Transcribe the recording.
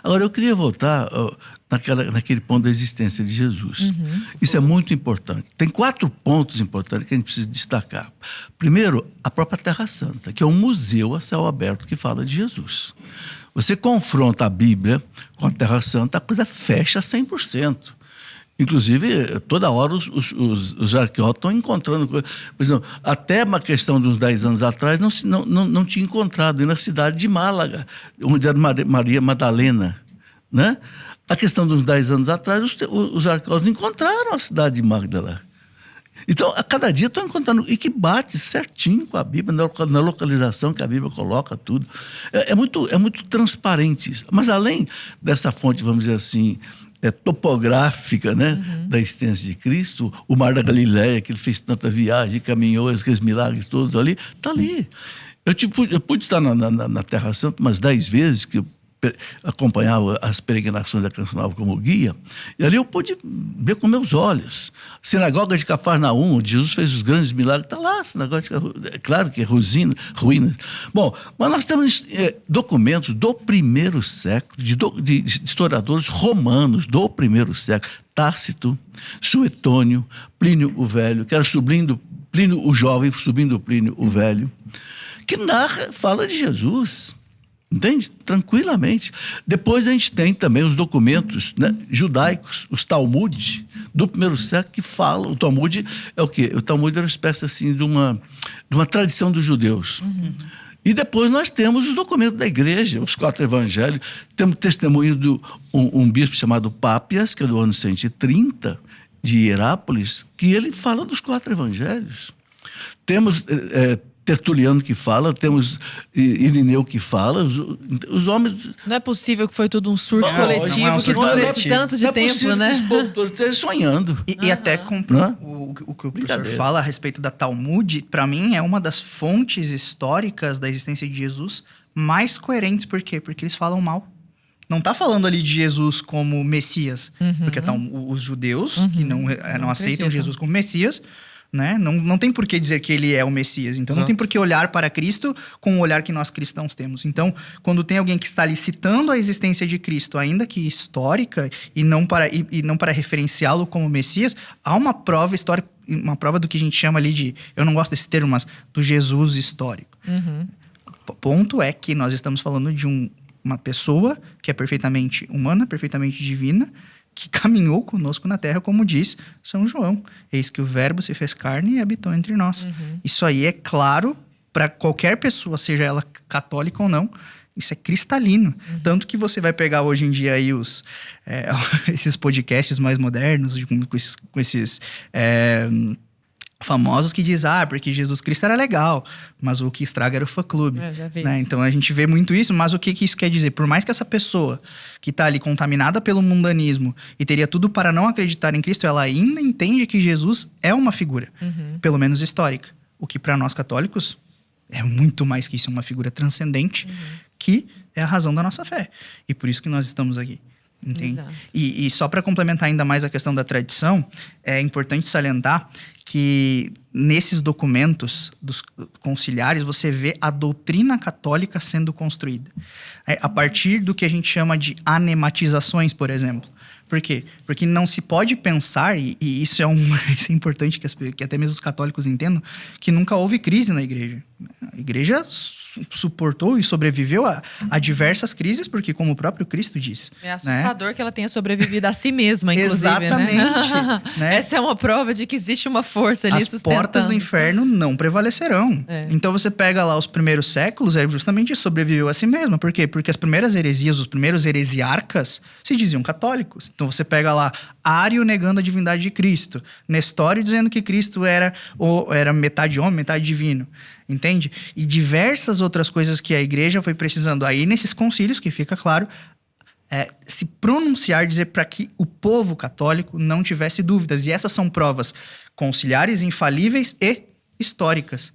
Agora, eu queria voltar naquele ponto da existência de Jesus. Isso é muito importante. Tem 4 pontos importantes que a gente precisa destacar. Primeiro, a própria Terra Santa, que é um museu a céu aberto que fala de Jesus. Você confronta a Bíblia com a Terra Santa, a coisa fecha 100%. Inclusive, toda hora os arqueólogos estão encontrando coisas. Por exemplo, até uma questão de uns 10 anos atrás não tinha encontrado, e na cidade de Málaga, onde era Maria Madalena, né? A questão de uns 10 anos atrás, os arqueólogos encontraram a cidade de Magdala. Então, a cada dia estão encontrando, e que bate certinho com a Bíblia, na localização que a Bíblia coloca, tudo. É muito transparente isso. Mas além dessa fonte, vamos dizer assim, topográfica, né, da existência de Cristo, o Mar da Galileia, que ele fez tanta viagem, caminhou, aqueles milagres todos ali, está ali. Eu pude estar na Terra Santa umas 10 vezes, que eu acompanhava as peregrinações da Canção Nova como guia, e ali eu pude ver com meus olhos. Sinagoga de Cafarnaum, onde Jesus fez os grandes milagres, está lá, sinagoga de Cafarnaum, é claro que é ruínas. Bom, mas nós temos documentos do primeiro século, de historiadores romanos do primeiro século, Tácito, Suetônio, Plínio o Velho, que era sobrinho do Plínio o Jovem, sobrinho do Plínio o Velho, que fala de Jesus. Entende? Tranquilamente. Depois a gente tem também os documentos, né, judaicos, os Talmud do primeiro século, que falam. O Talmud é o quê? O Talmud era uma espécie assim, de uma tradição dos judeus. E depois nós temos os documentos da igreja, os 4 evangelhos. Temos testemunho de um bispo chamado Pápias, que é do ano 130, de Hierápolis, que ele fala dos 4 evangelhos. Temos Tertuliano que fala, temos Irineu que fala, os homens... Não é possível que foi tudo um surto coletivo, que durou esse tanto de tempo, né? Esse sonhando. E até o que o professor fala a respeito da Talmud, para mim é uma das fontes históricas da existência de Jesus mais coerentes. Por quê? Porque eles falam mal. Não está falando ali de Jesus como Messias, porque os judeus que não aceitam Jesus como Messias, né? Não tem por que dizer que ele é o Messias. Então, não tem por que olhar para Cristo com o olhar que nós cristãos temos. Então, quando tem alguém que está ali citando a existência de Cristo, ainda que histórica, e não para referenciá-lo como Messias, há uma prova histórica, uma prova do que a gente chama ali de... Eu não gosto desse termo, mas do Jesus histórico. O ponto é que nós estamos falando de uma pessoa que é perfeitamente humana, perfeitamente divina, que caminhou conosco na terra, como diz São João. Eis que o verbo se fez carne e habitou entre nós. Isso aí é claro para qualquer pessoa, seja ela católica ou não. Isso é cristalino. Tanto que você vai pegar hoje em dia aí esses podcasts mais modernos, com esses famosos que dizem, porque Jesus Cristo era legal, mas o que estraga era o fã-clube. Já vi né? Então a gente vê muito isso, mas o que isso quer dizer? Por mais que essa pessoa que está ali contaminada pelo mundanismo e teria tudo para não acreditar em Cristo, ela ainda entende que Jesus é uma figura, pelo menos histórica. O que para nós católicos é muito mais que isso, é uma figura transcendente, que é a razão da nossa fé. E por isso que nós estamos aqui. Entende? E só para complementar ainda mais a questão da tradição, é importante salientar que nesses documentos dos conciliares você vê a doutrina católica sendo construída. A partir do que a gente chama de anematizações, por exemplo. Por quê? Porque não se pode pensar, e isso isso é importante que até mesmo os católicos entendam, que nunca houve crise na igreja. A igreja suportou e sobreviveu a diversas crises, porque como o próprio Cristo diz. É assustador que ela tenha sobrevivido a si mesma, inclusive. Exatamente. Né? Essa é uma prova de que existe uma força ali sustentando. As portas do inferno não prevalecerão. Então você pega lá os primeiros séculos, justamente sobreviveu a si mesma. Por quê? Porque as primeiras heresias, os primeiros heresiarcas se diziam católicos. Então você pega lá Ário negando a divindade de Cristo, Nestório dizendo que Cristo era metade homem, metade divino. Entende? E diversas outras coisas que a igreja foi precisando aí nesses concílios, que fica claro, se pronunciar, dizer para que o povo católico não tivesse dúvidas. E essas são provas conciliares, infalíveis e históricas.